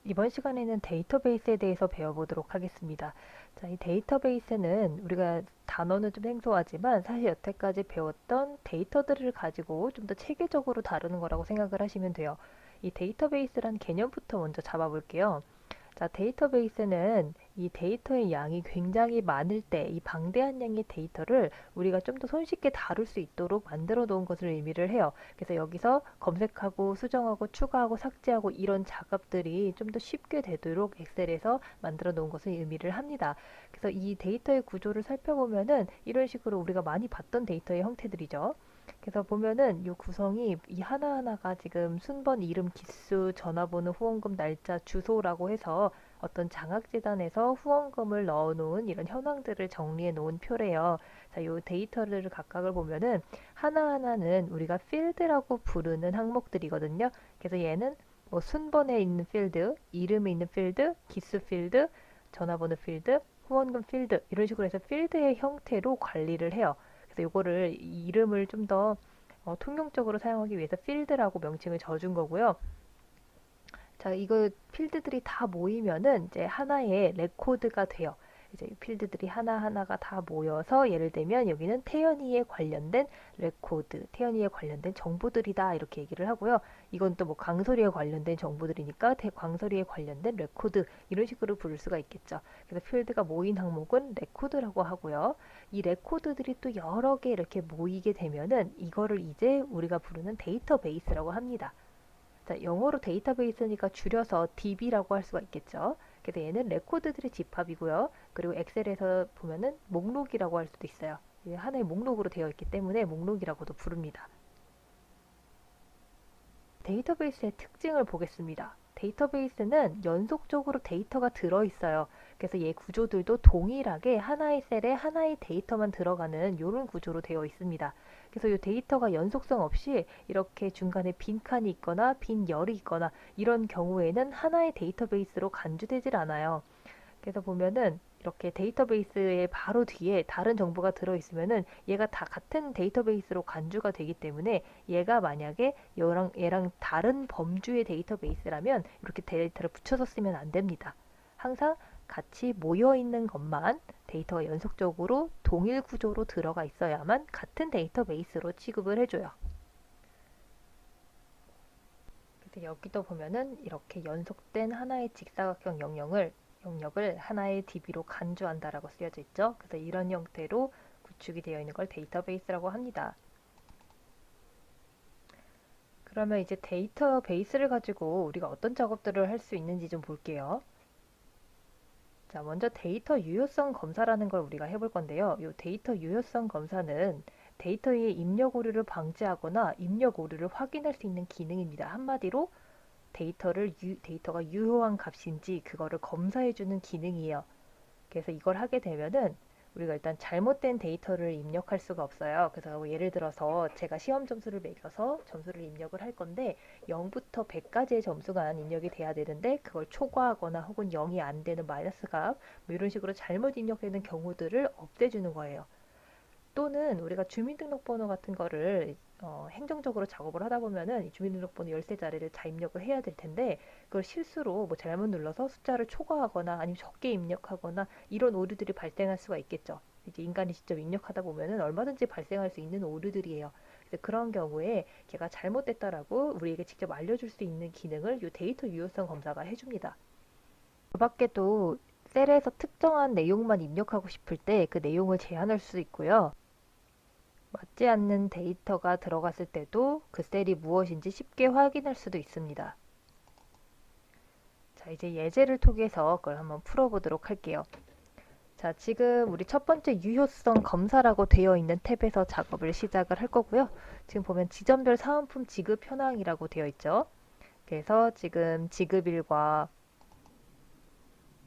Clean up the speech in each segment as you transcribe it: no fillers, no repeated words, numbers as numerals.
이번 시간에는 데이터베이스에 대해서 배워보도록 하겠습니다. 자, 이 데이터베이스는 우리가 단어는 좀 생소하지만 사실 여태까지 배웠던 데이터들을 가지고 좀 더 체계적으로 다루는 거라고 생각을 하시면 돼요. 이 데이터베이스란 개념부터 먼저 잡아볼게요. 자, 데이터베이스는 이 데이터의 양이 굉장히 많을 때 이 방대한 양의 데이터를 우리가 좀 더 손쉽게 다룰 수 있도록 만들어 놓은 것을 의미를 해요. 그래서 여기서 검색하고 수정하고 추가하고 삭제하고 이런 작업들이 좀 더 쉽게 되도록 엑셀에서 만들어 놓은 것을 의미를 합니다. 그래서 이 데이터의 구조를 살펴보면은 이런 식으로 우리가 많이 봤던 데이터의 형태들이죠. 그래서 보면은 이 구성이 이 하나하나가 지금 순번, 이름, 기수, 전화번호, 후원금, 날짜, 주소라고 해서 어떤 장학재단에서 후원금을 넣어 놓은 이런 현황들을 정리해 놓은 표래요. 자, 이 데이터를 각각을 보면은 하나하나는 우리가 필드라고 부르는 항목들이거든요. 그래서 얘는 뭐 순번에 있는 필드, 이름에 있는 필드, 기수 필드, 전화번호 필드, 후원금 필드 이런 식으로 해서 필드의 형태로 관리를 해요. 그래서 요거를 이름을 좀 더 통용적으로 사용하기 위해서 필드라고 명칭을 져준 거고요. 자, 이거 필드들이 다 모이면은 이제 하나의 레코드가 돼요. 이제 이 필드들이 하나하나가 다 모여서 예를 들면 여기는 태연이에 관련된 레코드, 태연이에 관련된 정보들이다 이렇게 얘기를 하고요. 이건 또 뭐 강설이에 관련된 정보들이니까 광설이에 관련된 레코드 이런 식으로 부를 수가 있겠죠. 그래서 필드가 모인 항목은 레코드라고 하고요. 이 레코드들이 또 여러 개 이렇게 모이게 되면은 이거를 이제 우리가 부르는 데이터베이스라고 합니다. 자, 영어로 데이터베이스니까 줄여서 DB라고 할 수가 있겠죠. 그래서 얘는 레코드들의 집합이고요. 그리고 엑셀에서 보면은 목록이라고 할 수도 있어요. 하나의 목록으로 되어 있기 때문에 목록이라고도 부릅니다. 데이터베이스의 특징을 보겠습니다. 데이터베이스는 연속적으로 데이터가 들어있어요. 그래서 얘 구조들도 동일하게 하나의 셀에 하나의 데이터만 들어가는 이런 구조로 되어 있습니다. 그래서 이 데이터가 연속성 없이 이렇게 중간에 빈칸이 있거나 빈 열이 있거나 이런 경우에는 하나의 데이터베이스로 간주되질 않아요. 그래서 보면은 이렇게 데이터베이스의 바로 뒤에 다른 정보가 들어있으면은 얘가 다 같은 데이터베이스로 간주가 되기 때문에 얘가 만약에 얘랑 다른 범주의 데이터베이스라면 이렇게 데이터를 붙여서 쓰면 안 됩니다. 항상 같이 모여 있는 것만 데이터가 연속적으로 동일 구조로 들어가 있어야만 같은 데이터베이스로 취급을 해줘요. 그래서 여기도 보면은 이렇게 연속된 하나의 직사각형 영역을 하나의 DB로 간주한다라고 쓰여져 있죠. 그래서 이런 형태로 구축이 되어 있는 걸 데이터베이스라고 합니다. 그러면 이제 데이터베이스를 가지고 우리가 어떤 작업들을 할 수 있는지 좀 볼게요. 자, 먼저 데이터 유효성 검사라는 걸 우리가 해볼 건데요. 이 데이터 유효성 검사는 데이터의 입력 오류를 방지하거나 입력 오류를 확인할 수 있는 기능입니다. 한마디로 데이터가 유효한 값인지 그거를 검사해주는 기능이에요. 그래서 이걸 하게 되면은 우리가 일단 잘못된 데이터를 입력할 수가 없어요. 그래서 뭐 예를 들어서 제가 시험 점수를 매겨서 점수를 입력을 할 건데 0부터 100까지의 점수가 입력이 돼야 되는데 그걸 초과하거나 혹은 0이 안 되는 마이너스 값, 뭐 이런 식으로 잘못 입력되는 경우들을 없애주는 거예요. 또는 우리가 주민등록번호 같은 거를 행정적으로 작업을 하다 보면은 이 주민등록번호 열쇠 자리를 다 입력을 해야 될 텐데 그걸 실수로 뭐 잘못 눌러서 숫자를 초과하거나 아니면 적게 입력하거나 이런 오류들이 발생할 수가 있겠죠. 이제 인간이 직접 입력하다 보면은 얼마든지 발생할 수 있는 오류들이에요. 그래서 그런 경우에 걔가 잘못됐다라고 우리에게 직접 알려줄 수 있는 기능을 이 데이터 유효성 검사가 해줍니다. 그 밖에도 셀에서 특정한 내용만 입력하고 싶을 때 그 내용을 제한할 수 있고요. 맞지 않는 데이터가 들어갔을 때도 그 셀이 무엇인지 쉽게 확인할 수도 있습니다. 자, 이제 예제를 통해서 그걸 한번 풀어보도록 할게요. 자, 지금 우리 첫 번째 유효성 검사라고 되어 있는 탭에서 작업을 시작을 할 거고요. 지금 보면 지점별 사은품 지급 현황이라고 되어 있죠. 그래서 지금 지급일과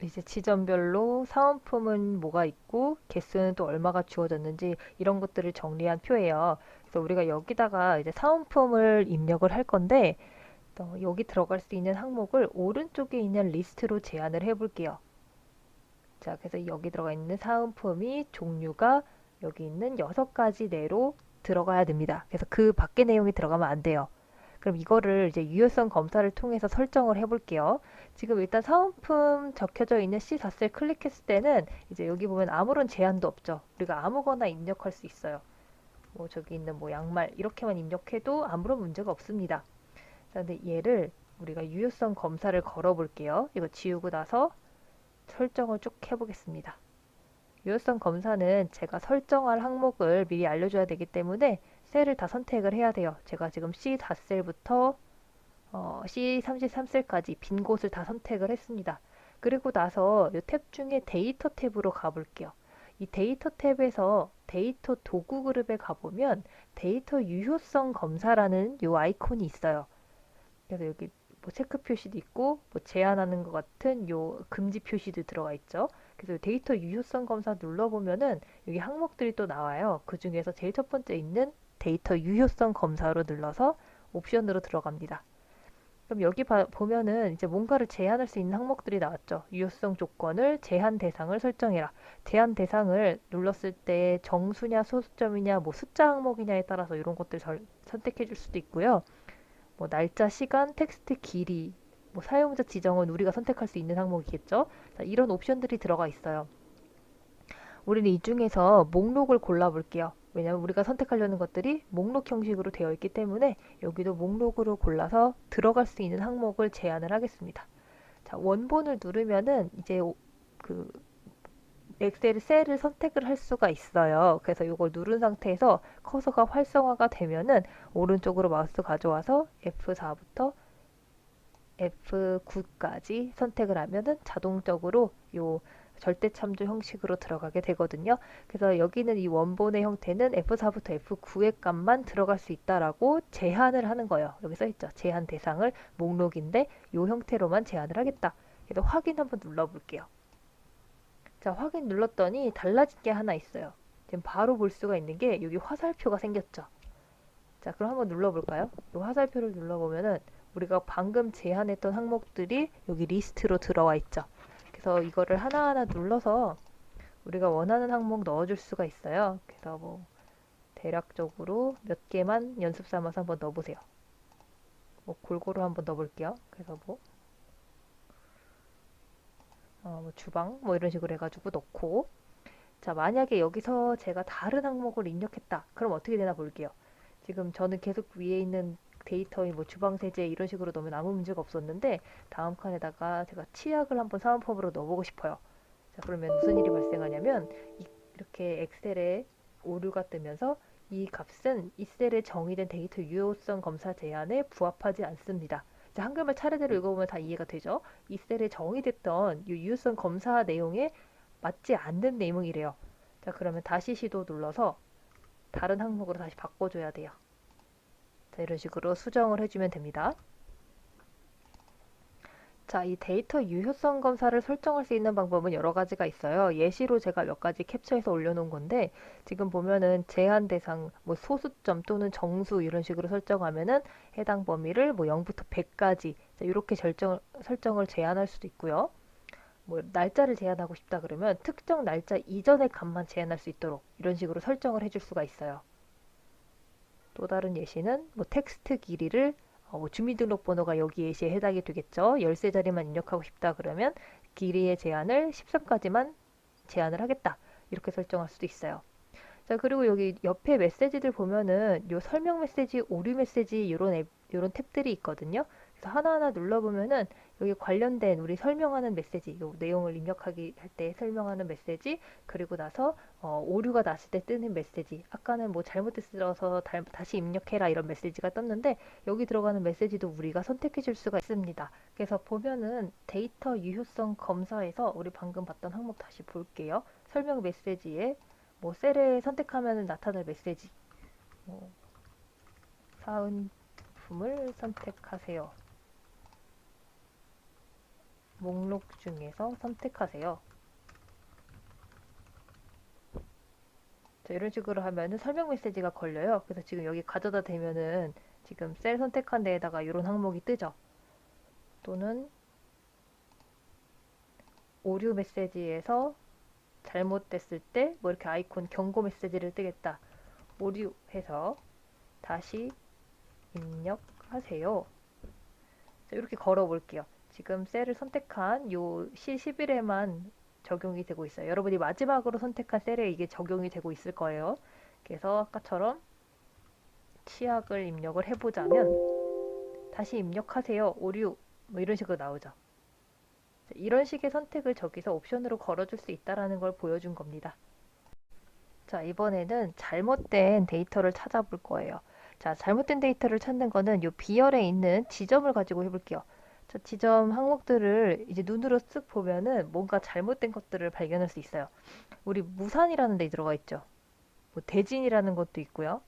이제 지점별로 사은품은 뭐가 있고 개수는 또 얼마가 주어졌는지 이런 것들을 정리한 표예요. 그래서 우리가 여기다가 이제 사은품을 입력을 할 건데 여기 들어갈 수 있는 항목을 오른쪽에 있는 리스트로 제한을 해볼게요. 자, 그래서 여기 들어가 있는 사은품이 종류가 여기 있는 6가지 내로 들어가야 됩니다. 그래서 그 밖의 내용이 들어가면 안 돼요. 그럼 이거를 이제 유효성 검사를 통해서 설정을 해볼게요. 지금 일단 사은품 적혀져 있는 C4셀 클릭했을 때는 이제 여기 보면 아무런 제한도 없죠. 우리가 아무거나 입력할 수 있어요. 뭐 저기 있는 뭐 양말 이렇게만 입력해도 아무런 문제가 없습니다. 자, 근데 얘를 우리가 유효성 검사를 걸어 볼게요. 이거 지우고 나서 설정을 쭉 해보겠습니다. 유효성 검사는 제가 설정할 항목을 미리 알려줘야 되기 때문에 셀을 다 선택을 해야 돼요. 제가 지금 C4셀부터 C33셀까지 빈 곳을 다 선택을 했습니다. 그리고 나서 이 탭 중에 데이터 탭으로 가볼게요. 이 데이터 탭에서 데이터 도구 그룹에 가보면 데이터 유효성 검사라는 이 아이콘이 있어요. 그래서 여기 뭐 체크 표시도 있고 뭐 제한하는 것 같은 요 금지 표시도 들어가 있죠. 그래서 데이터 유효성 검사 눌러보면은 여기 항목들이 또 나와요. 그 중에서 제일 첫 번째 있는 데이터 유효성 검사로 눌러서 옵션으로 들어갑니다. 그럼 여기 보면은 이제 뭔가를 제한할 수 있는 항목들이 나왔죠. 유효성 조건을 제한 대상을 설정해라. 제한 대상을 눌렀을 때 정수냐 소수점이냐 뭐 숫자 항목이냐에 따라서 이런 것들 선택해 줄 수도 있고요. 뭐 날짜, 시간, 텍스트 길이, 뭐 사용자 지정은 우리가 선택할 수 있는 항목이겠죠. 자, 이런 옵션들이 들어가 있어요. 우리는 이 중에서 목록을 골라볼게요. 왜냐하면 우리가 선택하려는 것들이 목록 형식으로 되어 있기 때문에 여기도 목록으로 골라서 들어갈 수 있는 항목을 제한을 하겠습니다. 자, 원본을 누르면은 이제 그 엑셀 셀을 선택을 할 수가 있어요. 그래서 이걸 누른 상태에서 커서가 활성화가 되면은 오른쪽으로 마우스 가져와서 F4부터 F9까지 선택을 하면은 자동적으로 요 절대 참조 형식으로 들어가게 되거든요. 그래서 여기는 이 원본의 형태는 F4부터 F9의 값만 들어갈 수 있다라고 제한을 하는 거예요. 여기 써있죠. 제한 대상을 목록인데 요 형태로만 제한을 하겠다. 그래서 확인 한번 눌러볼게요. 자, 확인 눌렀더니 달라진 게 하나 있어요. 지금 바로 볼 수가 있는 게 여기 화살표가 생겼죠. 자, 그럼 한번 눌러볼까요? 이 화살표를 눌러보면은 우리가 방금 제한했던 항목들이 여기 리스트로 들어와 있죠. 그래서 이거를 하나하나 눌러서 우리가 원하는 항목 넣어줄 수가 있어요. 그래서 뭐 대략적으로 몇 개만 연습 삼아서 한번 넣어보세요. 뭐 골고루 한번 넣어볼게요. 그래서 뭐 주방 뭐 이런 식으로 해가지고 넣고, 자, 만약에 여기서 제가 다른 항목을 입력했다. 그럼 어떻게 되나 볼게요. 지금 저는 계속 위에 있는 데이터인 뭐 주방 세제 이런 식으로 넣으면 아무 문제가 없었는데 다음 칸에다가 제가 치약을 한번 사은품으로 넣어보고 싶어요. 자, 그러면 무슨 일이 발생하냐면 이렇게 엑셀에 오류가 뜨면서 이 값은 이 셀에 정의된 데이터 유효성 검사 제한에 부합하지 않습니다. 자, 한글말 차례대로 읽어보면 다 이해가 되죠? 이 셀에 정의됐던 이 유효성 검사 내용에 맞지 않는 내용이래요. 자, 그러면 다시 시도 눌러서 다른 항목으로 다시 바꿔줘야 돼요. 자, 이런 식으로 수정을 해주면 됩니다. 자, 이 데이터 유효성 검사를 설정할 수 있는 방법은 여러 가지가 있어요. 예시로 제가 몇 가지 캡처해서 올려놓은 건데, 지금 보면은 제한 대상, 뭐 소수점 또는 정수 이런 식으로 설정하면은 해당 범위를 뭐 0부터 100까지 이렇게 설정을 제한할 수도 있고요. 뭐 날짜를 제한하고 싶다 그러면 특정 날짜 이전의 값만 제한할 수 있도록 이런 식으로 설정을 해줄 수가 있어요. 또 다른 예시는 뭐 텍스트 길이를 뭐 주민등록번호가 여기 예시에 해당이 되겠죠. 열쇠 자리만 입력하고 싶다 그러면 길이의 제한을 13까지만 제한을 하겠다. 이렇게 설정할 수도 있어요. 자, 그리고 여기 옆에 메시지들 보면은 요 설명 메시지, 오류 메시지 요런 탭들이 있거든요. 그래서 하나하나 눌러보면은 여기 관련된 우리 설명하는 메시지, 요 내용을 입력하기 할 때 설명하는 메시지, 그리고 나서 오류가 났을 때 뜨는 메시지. 아까는 뭐 잘못됐어서 다시 입력해라 이런 메시지가 떴는데 여기 들어가는 메시지도 우리가 선택해 줄 수가 있습니다. 그래서 보면은 데이터 유효성 검사에서 우리 방금 봤던 항목 다시 볼게요. 설명 메시지에 뭐 셀을 선택하면 나타날 메시지, 뭐 사은품을 선택하세요. 목록 중에서 선택하세요. 자, 이런 식으로 하면은 설명 메시지가 걸려요. 그래서 지금 여기 가져다 대면은 지금 셀 선택한 데에다가 이런 항목이 뜨죠. 또는 오류 메시지에서 잘못됐을 때 뭐 이렇게 아이콘 경고 메시지를 뜨겠다. 오류해서 다시 입력 하세요. 자, 이렇게 걸어 볼게요. 지금 셀을 선택한 요 C11에만 적용이 되고 있어요. 여러분이 마지막으로 선택한 셀에 이게 적용이 되고 있을 거예요. 그래서 아까처럼 치약을 입력을 해보자면 다시 입력하세요. 오류 뭐 이런 식으로 나오죠. 이런 식의 선택을 저기서 옵션으로 걸어줄 수 있다는 걸 보여준 겁니다. 자, 이번에는 잘못된 데이터를 찾아볼 거예요. 자, 잘못된 데이터를 찾는 거는 이 비열에 있는 지점을 가지고 해볼게요. 자, 지점 항목들을 이제 눈으로 쓱 보면은 뭔가 잘못된 것들을 발견할 수 있어요. 우리 무산이라는 데 들어가 있죠. 뭐 대진이라는 것도 있고요.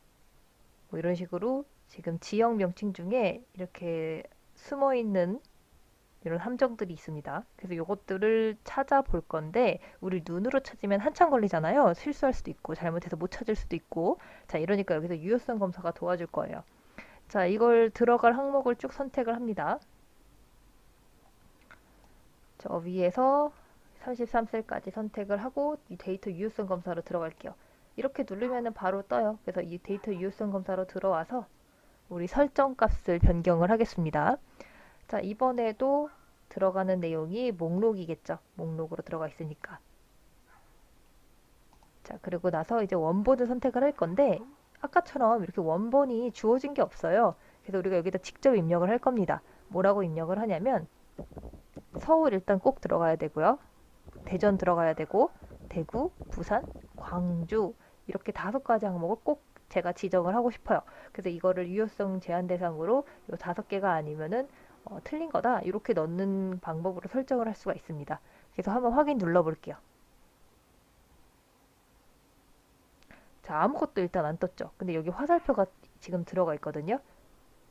뭐 이런 식으로 지금 지역 명칭 중에 이렇게 숨어 있는 이런 함정들이 있습니다. 그래서 이것들을 찾아볼 건데 우리 눈으로 찾으면 한참 걸리잖아요. 실수할 수도 있고 잘못해서 못 찾을 수도 있고. 자, 이러니까 여기서 유효성 검사가 도와줄 거예요. 자, 이걸 들어갈 항목을 쭉 선택을 합니다. 저 위에서 33셀까지 선택을 하고 이 데이터 유효성 검사로 들어갈게요. 이렇게 누르면 바로 떠요. 그래서 이 데이터 유효성 검사로 들어와서 우리 설정 값을 변경을 하겠습니다. 자, 이번에도 들어가는 내용이 목록이겠죠. 목록으로 들어가 있으니까. 자, 그리고 나서 이제 원본을 선택을 할 건데 아까처럼 이렇게 원본이 주어진 게 없어요. 그래서 우리가 여기다 직접 입력을 할 겁니다. 뭐라고 입력을 하냐면 서울 일단 꼭 들어가야 되고요. 대전 들어가야 되고 대구, 부산, 광주 이렇게 5가지 항목을 꼭 제가 지정을 하고 싶어요. 그래서 이거를 유효성 제한 대상으로 요 5개가 아니면은 틀린 거다 이렇게 넣는 방법으로 설정을 할 수가 있습니다. 그래서 한번 확인 눌러볼게요. 자, 아무것도 일단 안 떴죠. 근데 여기 화살표가 지금 들어가 있거든요.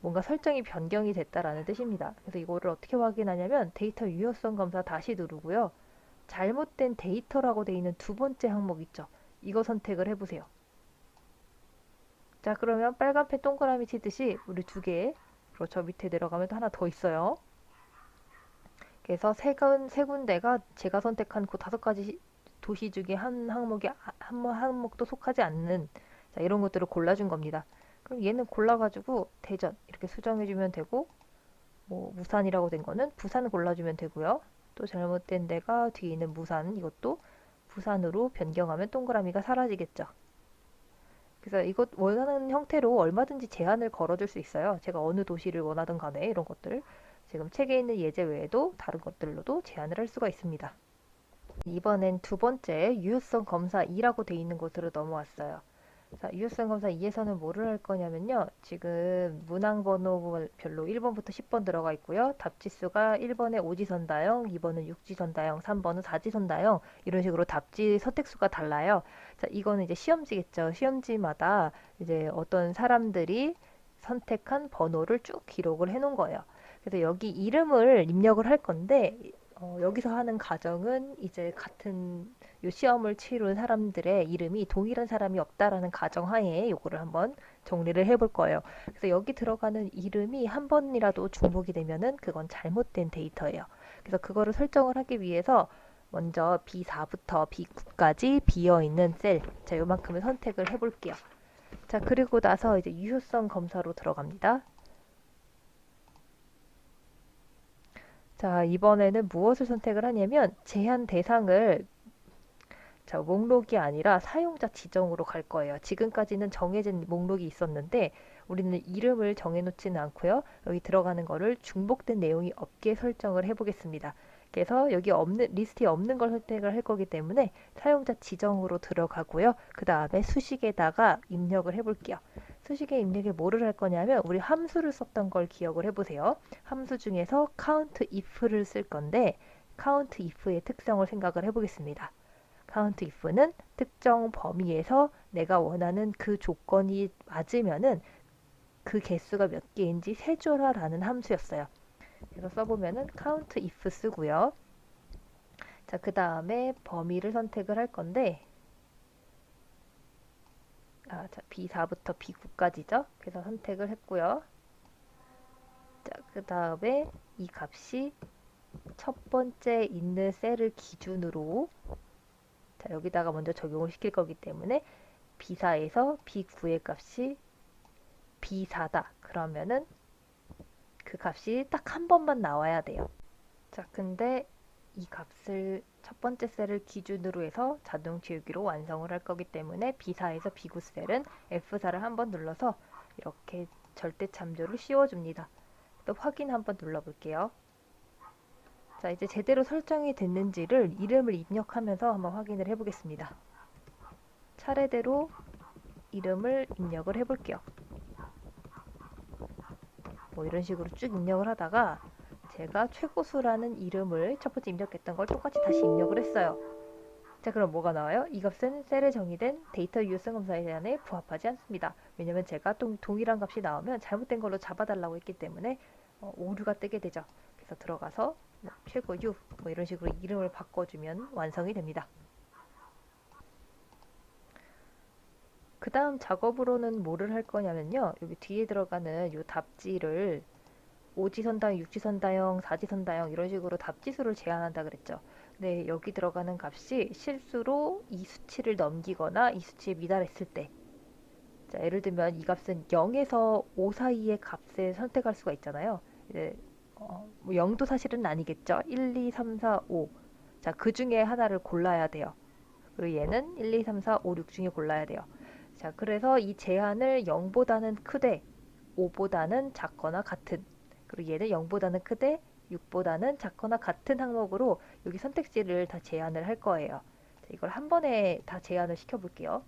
뭔가 설정이 변경이 됐다라는 뜻입니다. 그래서 이거를 어떻게 확인하냐면 데이터 유효성 검사 다시 누르고요. 잘못된 데이터라고 되어 있는 두 번째 항목 있죠. 이거 선택을 해보세요. 자, 그러면 빨간펜 동그라미 치듯이 우리 두 개, 그리고 저 밑에 내려가면 또 하나 더 있어요. 그래서 세 군데가 제가 선택한 그 5가지 도시 중에 한 항목이 한 항목도 속하지 않는 자, 이런 것들을 골라준 겁니다. 그럼 얘는 골라가지고 대전 이렇게 수정해주면 되고 뭐 무산이라고 된 거는 부산 골라주면 되고요. 또 잘못된 데가 뒤에 있는 무산 이것도 부산으로 변경하면 동그라미가 사라지겠죠. 그래서 이것 원하는 형태로 얼마든지 제한을 걸어줄 수 있어요. 제가 어느 도시를 원하든 간에 이런 것들 지금 책에 있는 예제 외에도 다른 것들로도 제한을 할 수가 있습니다. 이번엔 두 번째 유효성 검사 2라고 돼 있는 곳으로 넘어왔어요. 자, 유효성 검사 2에서는 뭐를 할 거냐면요. 지금 문항 번호별로 1번부터 10번 들어가 있고요. 답지수가 1번에 오지선다형, 2번은 육지선다형, 3번은 사지선다형 이런 식으로 답지 선택수가 달라요. 자, 이거는 이제 시험지겠죠. 시험지마다 이제 어떤 사람들이 선택한 번호를 쭉 기록을 해 놓은 거예요. 그래서 여기 이름을 입력을 할 건데 여기서 하는 가정은 이제 같은 요 시험을 치른 사람들의 이름이 동일한 사람이 없다라는 가정하에 요거를 한번 정리를 해볼 거예요. 그래서 여기 들어가는 이름이 한 번이라도 중복이 되면은 그건 잘못된 데이터예요. 그래서 그거를 설정을 하기 위해서 먼저 B4부터 B9까지 비어 있는 셀, 자, 요만큼을 선택을 해볼게요. 자, 그리고 나서 이제 유효성 검사로 들어갑니다. 자, 이번에는 무엇을 선택을 하냐면 제한 대상을 자, 목록이 아니라 사용자 지정으로 갈 거예요. 지금까지는 정해진 목록이 있었는데 우리는 이름을 정해놓지는 않고요. 여기 들어가는 거를 중복된 내용이 없게 설정을 해보겠습니다. 그래서 여기 없는 리스트에 없는 걸 선택을 할 거기 때문에 사용자 지정으로 들어가고요. 그 다음에 수식에다가 입력을 해볼게요. 수식에 입력에 뭐를 할 거냐면 우리 함수를 썼던 걸 기억을 해보세요. 함수 중에서 count if를 쓸 건데 count if의 특성을 생각을 해보겠습니다. count if는 특정 범위에서 내가 원하는 그 조건이 맞으면은 그 개수가 몇 개인지 세줘라라는 함수였어요. 그래서 써보면은 count if 쓰고요. 자, 그 다음에 범위를 선택을 할 건데 자, B4부터 B9까지죠. 그래서 선택을 했고요. 자, 그 다음에 이 값이 첫 번째 있는 셀을 기준으로 자, 여기다가 먼저 적용을 시킬 거기 때문에 B4에서 B9의 값이 B4다. 그러면은 값이 딱 한 번만 나와야 돼요. 자, 근데 이 값을 첫 번째 셀을 기준으로 해서 자동 지우기로 완성을 할 거기 때문에 B4에서 B9 셀은 F4를 한번 눌러서 이렇게 절대 참조를 씌워줍니다. 또 확인 한번 눌러볼게요. 자, 이제 제대로 설정이 됐는지를 이름을 입력하면서 한번 확인을 해보겠습니다. 차례대로 이름을 입력을 해볼게요. 뭐 이런 식으로 쭉 입력을 하다가 제가 최고수라는 이름을 첫 번째 입력했던 걸 똑같이 다시 입력을 했어요. 자, 그럼 뭐가 나와요? 이 값은 셀에 정의된 데이터 유효성 검사 제한에 부합하지 않습니다. 왜냐면 제가 동일한 값이 나오면 잘못된 걸로 잡아달라고 했기 때문에 오류가 뜨게 되죠. 그래서 들어가서 뭐 최고유 뭐 이런 식으로 이름을 바꿔주면 완성이 됩니다. 그 다음 작업으로는 뭐를 할 거냐면요. 여기 뒤에 들어가는 이 답지를 5지선다형, 6지선다형, 4지선다형 이런 식으로 답지수를 제한한다 그랬죠. 네, 여기 들어가는 값이 실수로 이 수치를 넘기거나 이 수치에 미달했을 때, 자, 예를 들면 이 값은 0에서 5 사이의 값을 선택할 수가 있잖아요. 이제 뭐 0도 사실은 아니겠죠. 1, 2, 3, 4, 5. 자, 그 중에 하나를 골라야 돼요. 그리고 얘는 1, 2, 3, 4, 5, 6 중에 골라야 돼요. 자, 그래서 이 제한을 0보다는 크되 5보다는 작거나 같은, 그리고 얘는 0보다는 크되 6보다는 작거나 같은 항목으로 여기 선택지를 다 제한을 할 거예요. 자, 이걸 한 번에 다 제한을 시켜볼게요.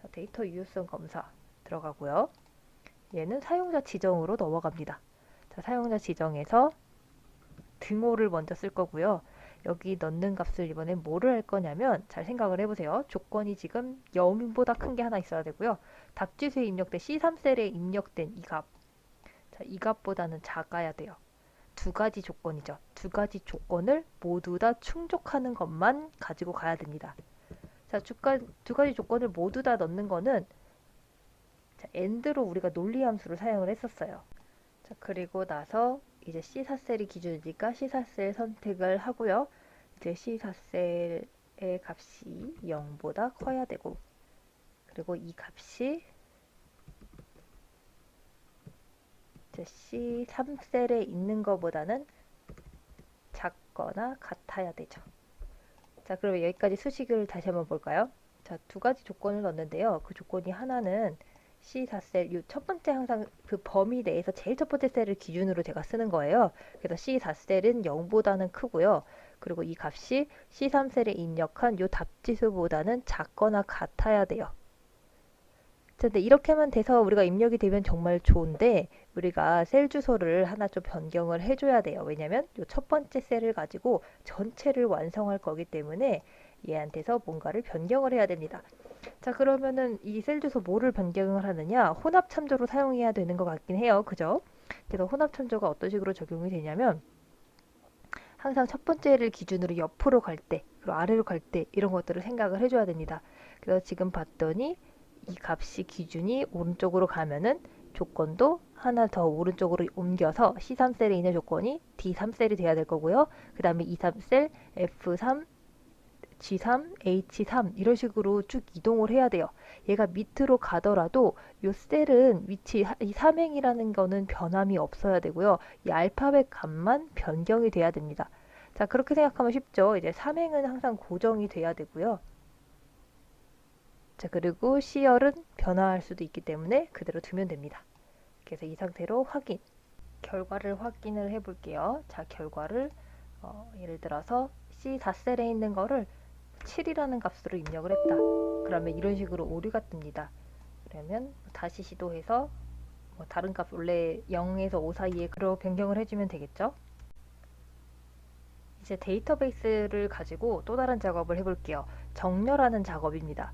자, 데이터 유효성 검사 들어가고요. 얘는 사용자 지정으로 넘어갑니다. 자, 사용자 지정에서 등호를 먼저 쓸 거고요. 여기 넣는 값을 이번에 뭐를 할 거냐면 잘 생각을 해보세요. 조건이 지금 0보다 큰 게 하나 있어야 되고요. 답지수에 입력된 C3셀에 입력된 이 값, 자, 이 값보다는 작아야 돼요. 두 가지 조건이죠. 두 가지 조건을 모두 다 충족하는 것만 가지고 가야 됩니다. 자, 두 가지 조건을 모두 다 넣는 거는 자, AND로 우리가 논리함수를 사용을 했었어요. 자, 그리고 나서 이제 C4셀이 기준이니까 C4셀 선택을 하고요. 이제 C4셀의 값이 0보다 커야 되고, 그리고 이 값이 C3셀에 있는 것보다는 작거나 같아야 되죠. 자, 그럼 여기까지 수식을 다시 한번 볼까요? 자, 두 가지 조건을 넣는데요. 그 조건이 하나는 C4셀, 이 첫 번째 항상 그 범위 내에서 제일 첫 번째 셀을 기준으로 제가 쓰는 거예요. 그래서 C4셀은 0보다는 크고요. 그리고 이 값이 C3셀에 입력한 이 답지수보다는 작거나 같아야 돼요. 근데 이렇게만 돼서 우리가 입력이 되면 정말 좋은데 우리가 셀 주소를 하나 좀 변경을 해줘야 돼요. 왜냐면 이 첫 번째 셀을 가지고 전체를 완성할 거기 때문에 얘한테서 뭔가를 변경을 해야 됩니다. 자, 그러면은 이 셀 주소 뭐를 변경을 하느냐? 혼합 참조로 사용해야 되는 것 같긴 해요. 그죠? 그래서 혼합 참조가 어떤 식으로 적용이 되냐면 항상 첫 번째를 기준으로 옆으로 갈 때, 그리고 아래로 갈 때 이런 것들을 생각을 해줘야 됩니다. 그래서 지금 봤더니 이 값이 기준이 오른쪽으로 가면은 조건도 하나 더 오른쪽으로 옮겨서 C3셀에 있는 조건이 D3셀이 돼야 될 거고요. 그 다음에 E3셀, F3, G3, H3 이런 식으로 쭉 이동을 해야 돼요. 얘가 밑으로 가더라도 이 셀은 위치, 이 삼행이라는 거는 변함이 없어야 되고요. 이 알파벳 값만 변경이 돼야 됩니다. 자, 그렇게 생각하면 쉽죠. 이제 삼행은 항상 고정이 돼야 되고요. 자, 그리고 C열은 변화할 수도 있기 때문에 그대로 두면 됩니다. 그래서 이 상태로 확인, 결과를 확인을 해볼게요. 자, 결과를 예를 들어서 C4셀에 있는 거를 7이라는 값으로 입력을 했다. 그러면 이런 식으로 오류가 뜹니다. 그러면 다시 시도해서 뭐 다른 값 원래 0에서 5 사이에 그로 변경을 해주면 되겠죠. 이제 데이터베이스를 가지고 또 다른 작업을 해볼게요. 정렬하는 작업입니다.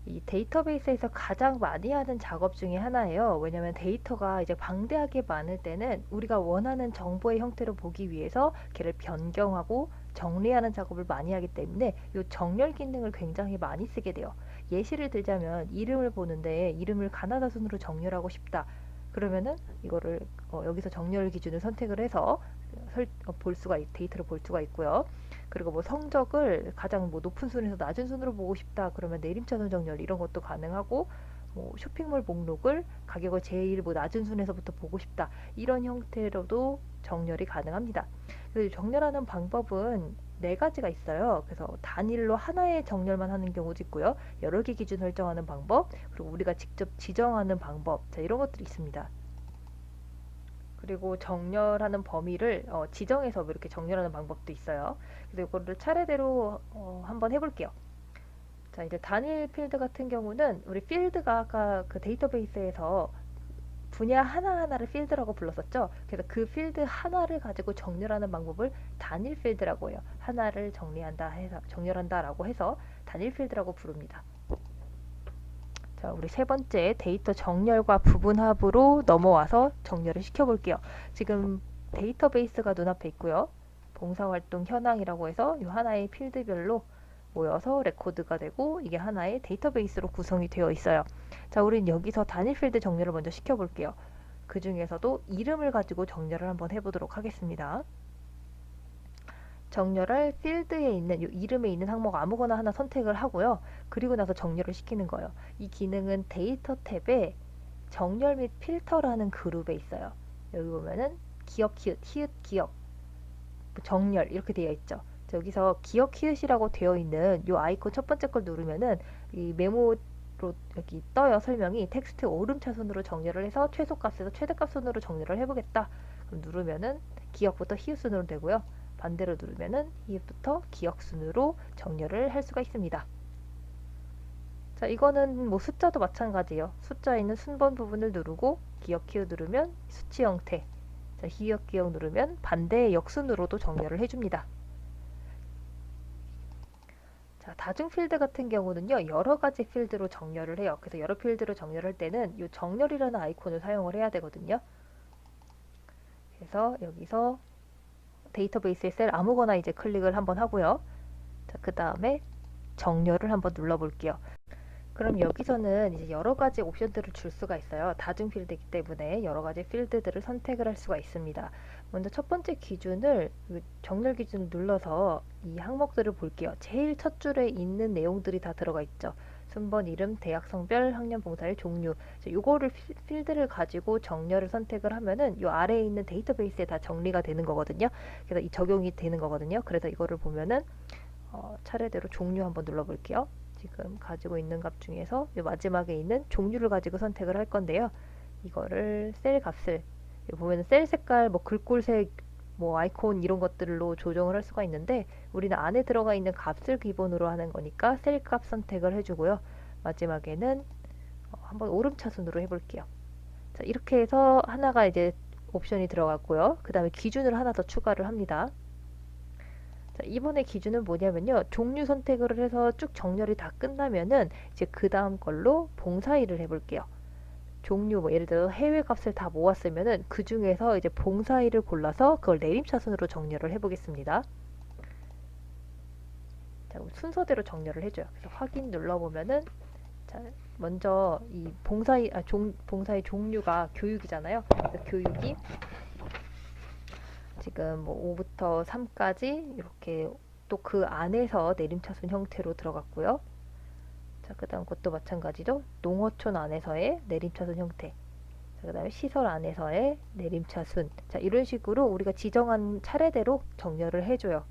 이 데이터베이스에서 가장 많이 하는 작업 중에 하나예요. 왜냐하면 데이터가 이제 방대하게 많을 때는 우리가 원하는 정보의 형태로 보기 위해서 걔를 변경하고 정리하는 작업을 많이 하기 때문에 이 정렬 기능을 굉장히 많이 쓰게 돼요. 예시를 들자면 이름을 보는데 이름을 가나다 순으로 정렬하고 싶다. 그러면은 이거를 여기서 정렬 기준을 선택을 해서 볼 수가 데이터를 볼 수가 있고요. 그리고 뭐 성적을 가장 뭐 높은 순에서 낮은 순으로 보고 싶다. 그러면 내림차순 정렬 이런 것도 가능하고 뭐 쇼핑몰 목록을 가격을 제일 뭐 낮은 순에서부터 보고 싶다. 이런 형태로도 정렬이 가능합니다. 그래서 정렬하는 방법은 네 가지가 있어요. 그래서 단일로 하나의 정렬만 하는 경우도 있고요. 여러 개 기준 설정하는 방법, 그리고 우리가 직접 지정하는 방법, 자, 이런 것들이 있습니다. 그리고 정렬하는 범위를 지정해서 이렇게 정렬하는 방법도 있어요. 그래서 이거를 차례대로 한번 해볼게요. 자, 이제 단일 필드 같은 경우는 우리 필드가 아까 그 데이터베이스에서 분야 하나하나를 필드라고 불렀었죠. 그래서 그 필드 하나를 가지고 정렬하는 방법을 단일 필드라고 해요. 하나를 정리한다 해서 정렬한다라고 해서 단일 필드라고 부릅니다. 자, 우리 세 번째 데이터 정렬과 부분합으로 넘어와서 정렬을 시켜볼게요. 지금 데이터베이스가 눈앞에 있고요. 봉사활동 현황이라고 해서 이 하나의 필드별로 모여서 레코드가 되고 이게 하나의 데이터베이스로 구성이 되어 있어요. 자, 우린 여기서 단일 필드 정렬을 먼저 시켜볼게요. 그 중에서도 이름을 가지고 정렬을 한번 해보도록 하겠습니다. 정렬할 필드에 있는 이 이름에 있는 항목 아무거나 하나 선택을 하고요. 그리고 나서 정렬을 시키는 거예요. 이 기능은 데이터 탭에 정렬 및 필터라는 그룹에 있어요. 여기 보면은 기억, 히읗, 히읗, 기억, 정렬 이렇게 되어 있죠. 여기서 기억, 히읗이라고 되어 있는 이 아이콘 첫 번째 걸 누르면은 이 메모로 여기 떠요. 설명이 텍스트 오름차순으로 정렬을 해서 최소값에서 최대값 순으로 정렬을 해보겠다. 그럼 누르면은 기억부터 히읗 순으로 되고요. 반대로 누르면은 히읗부터 기억 순으로 정렬을 할 수가 있습니다. 자, 이거는 뭐 숫자도 마찬가지예요. 숫자에 있는 순번 부분을 누르고 기억 키우 누르면 수치 형태, 자, 기억 기억 누르면 반대의 역순으로도 정렬을 해줍니다. 자, 다중 필드 같은 경우는요, 여러 가지 필드로 정렬을 해요. 그래서 여러 필드로 정렬할 때는 이 정렬이라는 아이콘을 사용을 해야 되거든요. 그래서 여기서 데이터베이스의 셀 아무거나 이제 클릭을 한번 하고요. 자, 그 다음에 정렬을 한번 눌러볼게요. 그럼 여기서는 이제 여러 가지 옵션들을 줄 수가 있어요. 다중 필드이기 때문에 여러 가지 필드들을 선택을 할 수가 있습니다. 먼저 첫 번째 기준을 정렬 기준을 눌러서 이 항목들을 볼게요. 제일 첫 줄에 있는 내용들이 다 들어가 있죠. 순번, 이름, 대학, 성별, 학년, 봉사의 종류. 요거를 필드를 가지고 정렬을 선택을 하면은 요 아래에 있는 데이터베이스에 다 정리가 되는 거거든요. 그래서 이 적용이 되는 거거든요. 그래서 이거를 보면은 차례대로 종류 한번 눌러볼게요. 지금 가지고 있는 값 중에서 이 마지막에 있는 종류를 가지고 선택을 할 건데요. 이거를 셀 값을 보면 셀 색깔, 뭐 글꼴색, 뭐 아이콘 이런 것들로 조정을 할 수가 있는데 우리는 안에 들어가 있는 값을 기본으로 하는 거니까 셀 값 선택을 해주고요. 마지막에는 한번 오름차순으로 해볼게요. 자, 이렇게 해서 하나가 이제 옵션이 들어갔고요. 그 다음에 기준을 하나 더 추가를 합니다. 자, 이번에 기준은 뭐냐면요. 종류 선택을 해서 쭉 정렬이 다 끝나면은 이제 그 다음 걸로 봉사일을 해볼게요. 종류 뭐 예를 들어 해외 값을 다 모았으면은 그 중에서 이제 봉사일을 골라서 그걸 내림차순으로 정렬을 해보겠습니다. 자, 순서대로 정렬을 해줘요. 그래서 확인 눌러보면은 자, 먼저 이 봉사의 종류가 교육이잖아요. 그래서 교육이 지금 뭐 5부터 3까지 이렇게 또 그 안에서 내림차순 형태로 들어갔고요. 자, 그 다음 것도 마찬가지죠. 농어촌 안에서의 내림차순 형태. 자, 그 다음에 시설 안에서의 내림차순. 자, 이런 식으로 우리가 지정한 차례대로 정렬을 해줘요.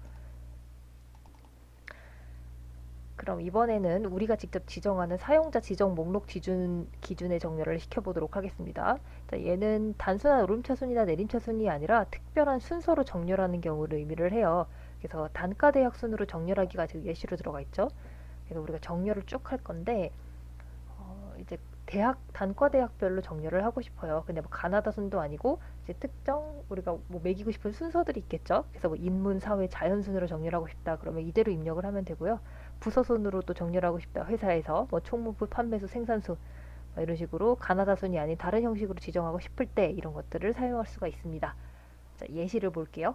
그럼 이번에는 우리가 직접 지정하는 사용자 지정 목록 기준의 정렬을 시켜보도록 하겠습니다. 자, 얘는 단순한 오름차순이나 내림차순이 아니라 특별한 순서로 정렬하는 경우를 의미를 해요. 그래서 단과 대학 순으로 정렬하기가 지금 예시로 들어가 있죠. 그래서 우리가 정렬을 쭉 할 건데 이제 단과 대학별로 정렬을 하고 싶어요. 근데 뭐 가나다 순도 아니고 이제 특정 우리가 뭐 매기고 싶은 순서들이 있겠죠. 그래서 뭐 인문, 사회, 자연 순으로 정렬하고 싶다. 그러면 이대로 입력을 하면 되고요. 부서 순으로도 정렬하고 싶다. 회사에서 뭐 총무부, 판매수, 생산수 뭐 이런 식으로 가나다 순이 아닌 다른 형식으로 지정하고 싶을 때 이런 것들을 사용할 수가 있습니다. 자, 예시를 볼게요.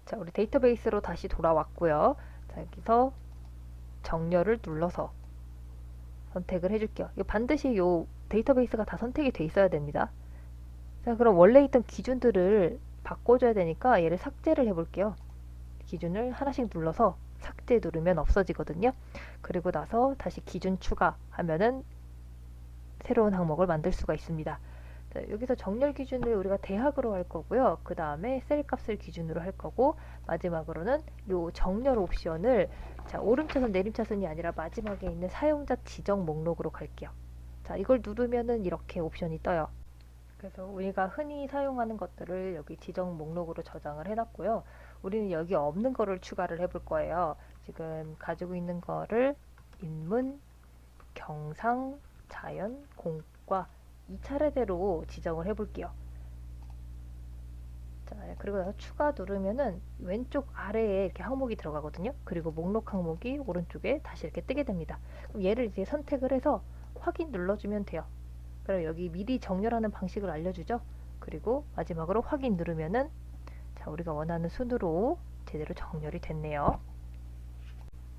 자, 우리 데이터베이스로 다시 돌아왔고요. 자, 여기서 정렬을 눌러서 선택을 해줄게요. 이거 반드시 요 데이터베이스가 다 선택이 돼 있어야 됩니다. 자, 그럼 원래 있던 기준들을 바꿔줘야 되니까 얘를 삭제를 해볼게요. 기준을 하나씩 눌러서 삭제 누르면 없어지거든요. 그리고 나서 다시 기준 추가하면은 새로운 항목을 만들 수가 있습니다. 자, 여기서 정렬 기준을 우리가 대학으로 할 거고요. 그 다음에 셀 값을 기준으로 할 거고, 마지막으로는 요 정렬 옵션을 자, 오름차순 내림차순이 아니라 마지막에 있는 사용자 지정 목록으로 갈게요. 자, 이걸 누르면은 이렇게 옵션이 떠요. 그래서 우리가 흔히 사용하는 것들을 여기 지정 목록으로 저장을 해놨고요. 우리는 여기 없는 거를 추가를 해볼 거예요. 지금 가지고 있는 거를 인문, 경상, 자연, 공과 이 차례대로 지정을 해볼게요. 자, 그리고 나서 추가 누르면은 왼쪽 아래에 이렇게 항목이 들어가거든요. 그리고 목록 항목이 오른쪽에 다시 이렇게 뜨게 됩니다. 그럼 얘를 이제 선택을 해서 확인 눌러주면 돼요. 그럼 여기 미리 정렬하는 방식을 알려주죠. 그리고 마지막으로 확인 누르면은 자, 우리가 원하는 순으로 제대로 정렬이 됐네요.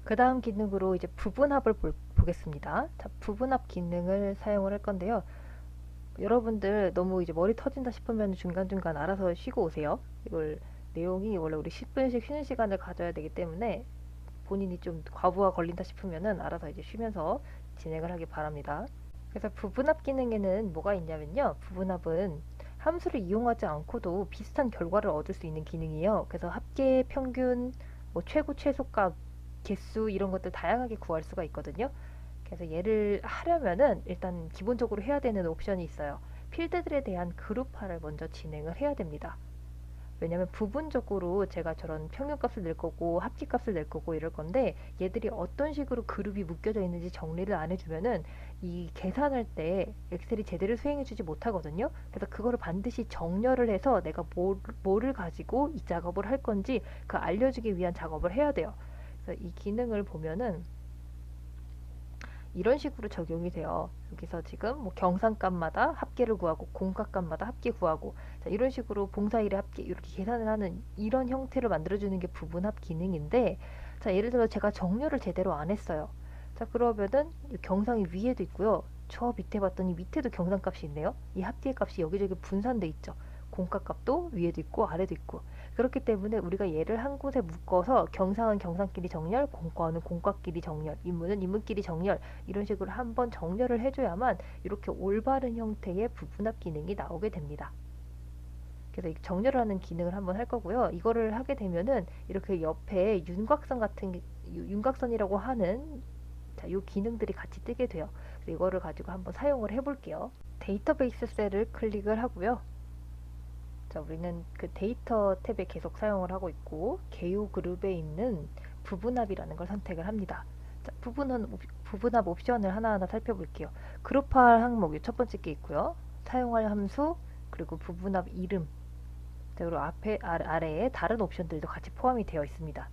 그 다음 기능으로 이제 부분합을 보겠습니다. 자, 부분합 기능을 사용을 할 건데요. 여러분들 너무 이제 머리 터진다 싶으면 중간중간 알아서 쉬고 오세요. 이걸 내용이 원래 우리 10분씩 쉬는 시간을 가져야 되기 때문에 본인이 좀 과부하 걸린다 싶으면은 알아서 이제 쉬면서 진행을 하기 바랍니다. 그래서 부분합 기능에는 뭐가 있냐면요. 부분합은 함수를 이용하지 않고도 비슷한 결과를 얻을 수 있는 기능이에요. 그래서 합계, 평균, 뭐 최고, 최소값, 개수 이런 것들 다양하게 구할 수가 있거든요. 그래서 얘를 하려면은 일단 기본적으로 해야 되는 옵션이 있어요. 필드들에 대한 그룹화를 먼저 진행을 해야 됩니다. 왜냐면 부분적으로 제가 저런 평균값을 낼 거고 합계값을 낼 거고 이럴 건데 얘들이 어떤 식으로 그룹이 묶여져 있는지 정리를 안 해주면은 이 계산할 때 엑셀이 제대로 수행해주지 못하거든요. 그래서 그거를 반드시 정렬을 해서 내가 뭐를 가지고 이 작업을 할 건지 그 알려주기 위한 작업을 해야 돼요. 그래서 이 기능을 보면은 이런 식으로 적용이 돼요. 여기서 지금 뭐 경산값마다 합계를 구하고 공과값마다 합계 구하고 자, 이런 식으로 봉사일의 합계 이렇게 계산을 하는 이런 형태를 만들어주는 게 부분합 기능인데 자, 예를 들어 제가 정렬을 제대로 안 했어요. 자, 그러면은 경상이 위에도 있고요. 저 밑에 봤더니 밑에도 경산값이 있네요. 이 합계값이 여기저기 분산돼 있죠. 공과값도 위에도 있고 아래도 있고 그렇기 때문에 우리가 얘를 한 곳에 묶어서 경상은 경상끼리 정렬, 공과는 공과끼리 정렬, 인문은 인문끼리 정렬 이런 식으로 한번 정렬을 해줘야만 이렇게 올바른 형태의 부분합 기능이 나오게 됩니다. 그래서 정렬을 하는 기능을 한번 할 거고요. 이거를 하게 되면은 이렇게 옆에 윤곽선 같은 윤곽선이라고 하는 자, 요 기능들이 같이 뜨게 돼요. 그래서 이거를 가지고 한번 사용을 해볼게요. 데이터베이스 셀을 클릭을 하고요. 자, 우리는 그 데이터 탭에 계속 사용을 하고 있고 개요 그룹에 있는 부분합이라는 걸 선택을 합니다. 자, 부분합 옵션을 하나하나 살펴볼게요. 그룹할 항목 첫 번째 게 있고요. 사용할 함수 그리고 부분합 이름 자, 그리고 아래에 다른 옵션들도 같이 포함이 되어 있습니다.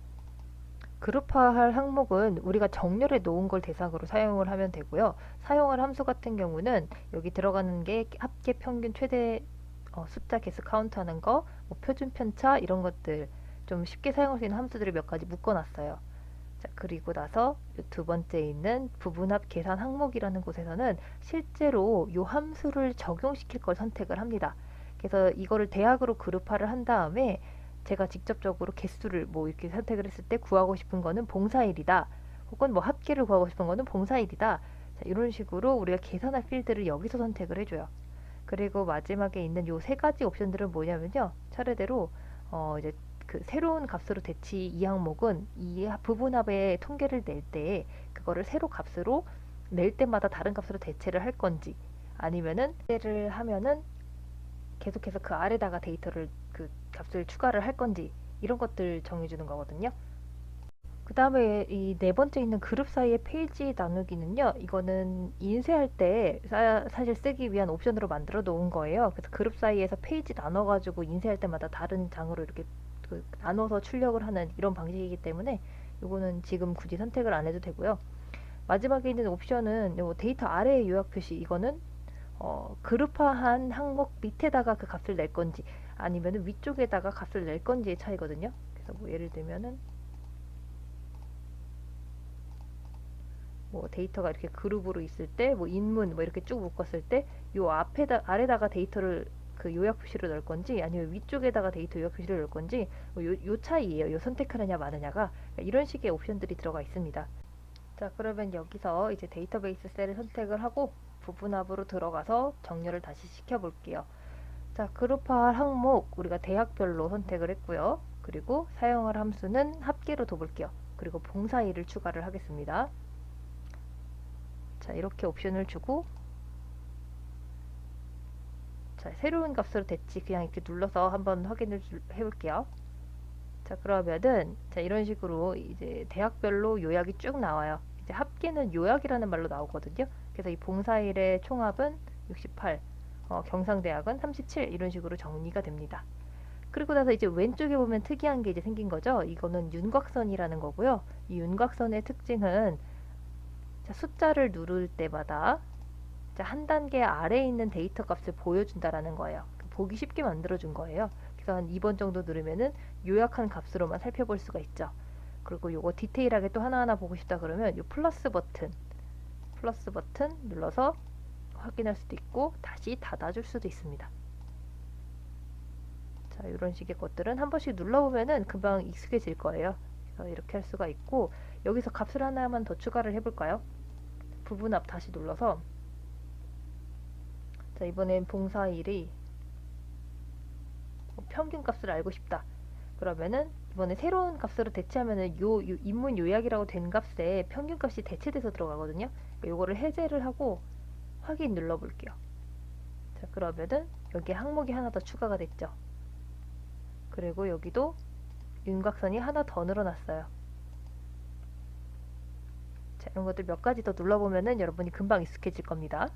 그룹화할 항목은 우리가 정렬해 놓은 걸 대상으로 사용을 하면 되고요. 사용할 함수 같은 경우는 여기 들어가는 게 합계 평균 최대 숫자 개수 카운트하는 거, 뭐 표준 편차 이런 것들 좀 쉽게 사용할 수 있는 함수들을 몇 가지 묶어놨어요. 자, 그리고 나서 두 번째 있는 부분합 계산 항목이라는 곳에서는 실제로 이 함수를 적용시킬 걸 선택을 합니다. 그래서 이거를 대학으로 그룹화를 한 다음에 제가 직접적으로 개수를 뭐 이렇게 선택을 했을 때 구하고 싶은 거는 봉사일이다. 혹은 뭐 합계를 구하고 싶은 거는 봉사일이다. 자, 이런 식으로 우리가 계산할 필드를 여기서 선택을 해줘요. 그리고 마지막에 있는 요 세 가지 옵션들은 뭐냐면요. 차례대로 이제 그 새로운 값으로 대치 이 항목은 이 부분합의 통계를 낼 때 그거를 새로 값으로 낼 때마다 다른 값으로 대체를 할 건지 아니면은 대체를 하면은 계속해서 그 아래다가 데이터를 그 값을 추가를 할 건지 이런 것들 정해주는 거거든요. 그 다음에 이 네 번째 있는 그룹 사이의 페이지 나누기는요. 이거는 인쇄할 때 사실 쓰기 위한 옵션으로 만들어 놓은 거예요. 그래서 그룹 사이에서 페이지 나눠가지고 인쇄할 때마다 다른 장으로 이렇게 그 나눠서 출력을 하는 이런 방식이기 때문에 이거는 지금 굳이 선택을 안 해도 되고요. 마지막에 있는 옵션은 요 데이터 아래의 요약 표시 이거는 그룹화한 항목 밑에다가 그 값을 낼 건지 아니면 위쪽에다가 값을 낼 건지의 차이거든요. 그래서 뭐 예를 들면은 뭐 데이터가 이렇게 그룹으로 있을 때 뭐 인문 뭐 이렇게 쭉 묶었을 때 요 앞에다 아래다가 데이터를 그 요약 표시를 넣을 건지 아니면 위쪽에다가 데이터 요약 표시를 넣을 건지 요 차이예요. 요 선택하느냐 마느냐가 이런 식의 옵션들이 들어가 있습니다. 자, 그러면 여기서 이제 데이터베이스 셀을 선택을 하고 부분합으로 들어가서 정렬을 다시 시켜볼게요. 자, 그룹할 항목 우리가 대학별로 선택을 했고요. 그리고 사용할 함수는 합계로 둬볼게요. 그리고 봉사일을 추가를 하겠습니다. 자, 이렇게 옵션을 주고 자, 새로운 값으로 됐지 그냥 이렇게 눌러서 한번 확인을 해볼게요. 자, 그러면은 자, 이런 식으로 이제 대학별로 요약이 쭉 나와요. 이제 합계는 요약이라는 말로 나오거든요. 그래서 이 봉사일의 총합은 68, 경상대학은 37 이런 식으로 정리가 됩니다. 그리고 나서 이제 왼쪽에 보면 특이한 게 이제 생긴 거죠. 이거는 윤곽선이라는 거고요. 이 윤곽선의 특징은 자, 숫자를 누를 때마다 자, 한 단계 아래에 있는 데이터 값을 보여준다라는 거예요. 보기 쉽게 만들어준 거예요. 그래서 한 2번 정도 누르면은 요약한 값으로만 살펴볼 수가 있죠. 그리고 요거 디테일하게 또 하나하나 보고 싶다 그러면 요 플러스 버튼 눌러서 확인할 수도 있고 다시 닫아줄 수도 있습니다. 자, 이런 식의 것들은 한 번씩 눌러보면은 금방 익숙해질 거예요. 그래서 이렇게 할 수가 있고 여기서 값을 하나만 더 추가를 해볼까요? 부분합 다시 눌러서 자, 이번엔 봉사일이 평균 값을 알고 싶다. 그러면은 이번에 새로운 값으로 대체하면은 요 인문 요약이라고 된 값에 평균 값이 대체돼서 들어가거든요. 그러니까 요거를 해제를 하고 확인 눌러볼게요. 자, 그러면은 여기에 항목이 하나 더 추가가 됐죠. 그리고 여기도 윤곽선이 하나 더 늘어났어요. 자, 이런 것들 몇 가지 더 눌러보면은 여러분이 금방 익숙해질 겁니다.